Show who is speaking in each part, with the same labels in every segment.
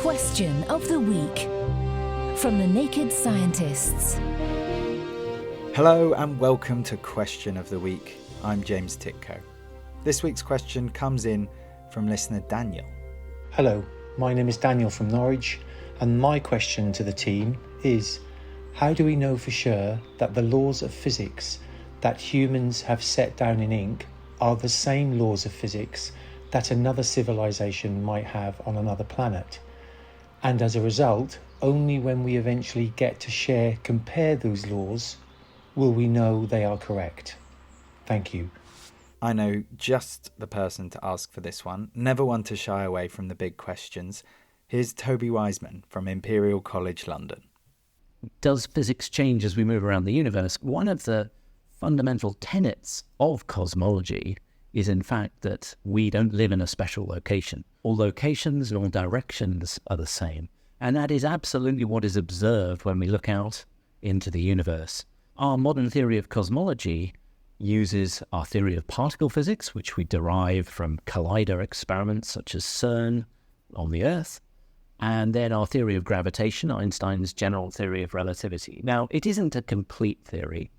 Speaker 1: Question of the Week from the Naked Scientists.
Speaker 2: Hello and welcome to Question of the Week. I'm James Titko. This week's question comes in from listener Daniel.
Speaker 3: Hello, my name is Daniel from Norwich, and my question to the team is, how do we know for sure that the laws of physics that humans have set down in ink are the same laws of physics that another civilization might have on another planet? And as a result, only when we eventually get to compare those laws will we know they are correct. Thank you.
Speaker 2: I know just the person to ask for this one, never one to shy away from the big questions. Here's Toby Wiseman from Imperial College London.
Speaker 4: Does physics change as we move around the universe? One of the fundamental tenets of cosmology is in fact that we don't live in a special location. All locations and all directions are the same. And that is absolutely what is observed when we look out into the universe. Our modern theory of cosmology uses our theory of particle physics, which we derive from collider experiments such as CERN on the Earth, and then our theory of gravitation, Einstein's general theory of relativity. Now, it isn't a complete theory,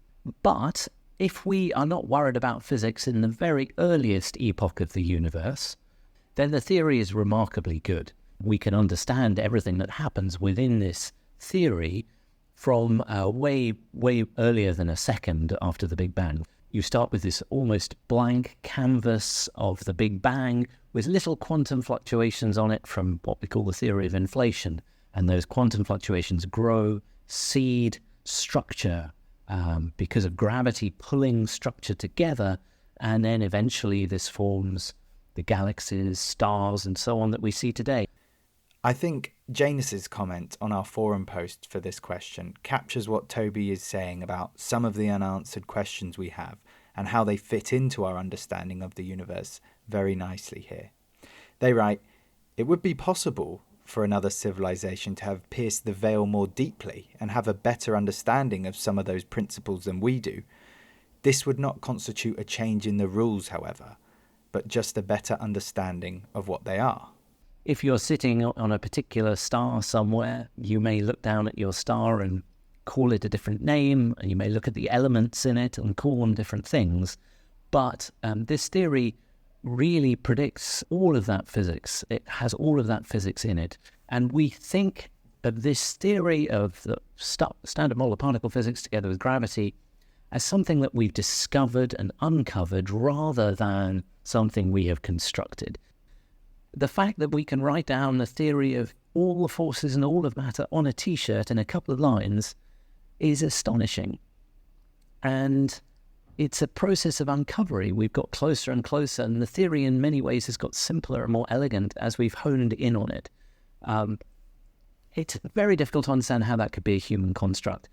Speaker 4: but if we are not worried about physics in the very earliest epoch of the universe, then the theory is remarkably good. We can understand everything that happens within this theory from way earlier than a second after the Big Bang. You start with this almost blank canvas of the Big Bang with little quantum fluctuations on it from what we call the theory of inflation. And those quantum fluctuations grow, seed, structure, because of gravity pulling structure together, and then eventually this forms the galaxies, stars, and so on that we see today.
Speaker 2: I think Janus's comment on our forum post for this question captures what Toby is saying about some of the unanswered questions we have and how they fit into our understanding of the universe very nicely here. They write, "It would be possible for another civilization to have pierced the veil more deeply and have a better understanding of some of those principles than we do. This would not constitute a change in the rules, however, but just a better understanding of what they are."
Speaker 4: If you're sitting on a particular star somewhere, you may look down at your star and call it a different name, and you may look at the elements in it and call them different things. But this theory really predicts all of that physics. It has all of that physics in it. And we think of this theory of the standard model of particle physics together with gravity as something that we've discovered and uncovered rather than something we have constructed. The fact that we can write down the theory of all the forces and all of matter on a t-shirt in a couple of lines is astonishing. And it's a process of uncovery. We've got closer and closer, and the theory in many ways has got simpler and more elegant as we've honed in on it. It's very difficult to understand how that could be a human construct.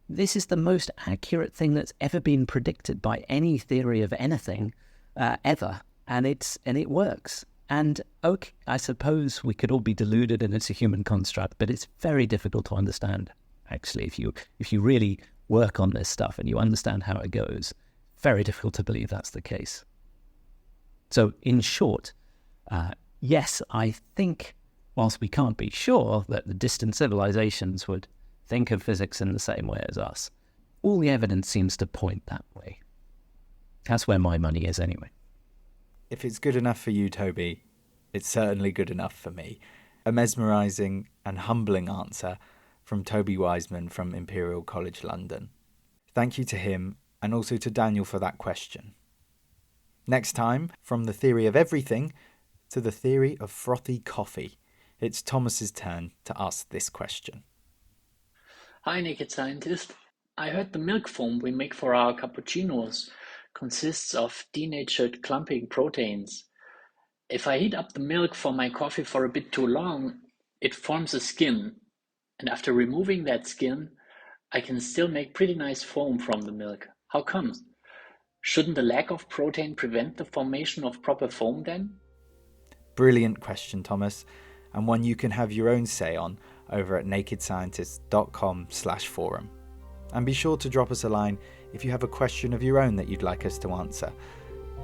Speaker 4: This is the most accurate thing that's ever been predicted by any theory of anything ever, and it works. And okay, I suppose we could all be deluded and it's a human construct, but it's very difficult to understand, actually, if you really work on this stuff and you understand how it goes. Very difficult to believe that's the case. So in short, yes, I think, whilst we can't be sure that the distant civilizations would think of physics in the same way as us, all the evidence seems to point that way. That's where my money is anyway.
Speaker 2: If it's good enough for you, Toby, it's certainly good enough for me. A mesmerising and humbling answer from Toby Wiseman from Imperial College London. Thank you to him and also to Daniel for that question. Next time, from the theory of everything to the theory of frothy coffee, it's Thomas's turn to ask this question.
Speaker 5: Hi, Naked Scientist. I heard the milk foam we make for our cappuccinos consists of denatured clumping proteins. If I heat up the milk for my coffee for a bit too long, it forms a skin. And after removing that skin, I can still make pretty nice foam from the milk. How comes? Shouldn't the lack of protein prevent the formation of proper foam then?
Speaker 2: Brilliant question, Thomas, and one you can have your own say on over at nakedscientist.com/forum. And be sure to drop us a line if you have a question of your own that you'd like us to answer.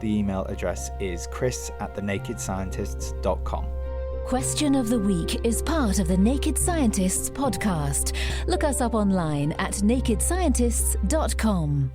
Speaker 2: The email address is chris@thenakedscientists.com.
Speaker 1: Question of the Week is part of the Naked Scientists podcast. Look us up online at nakedscientists.com.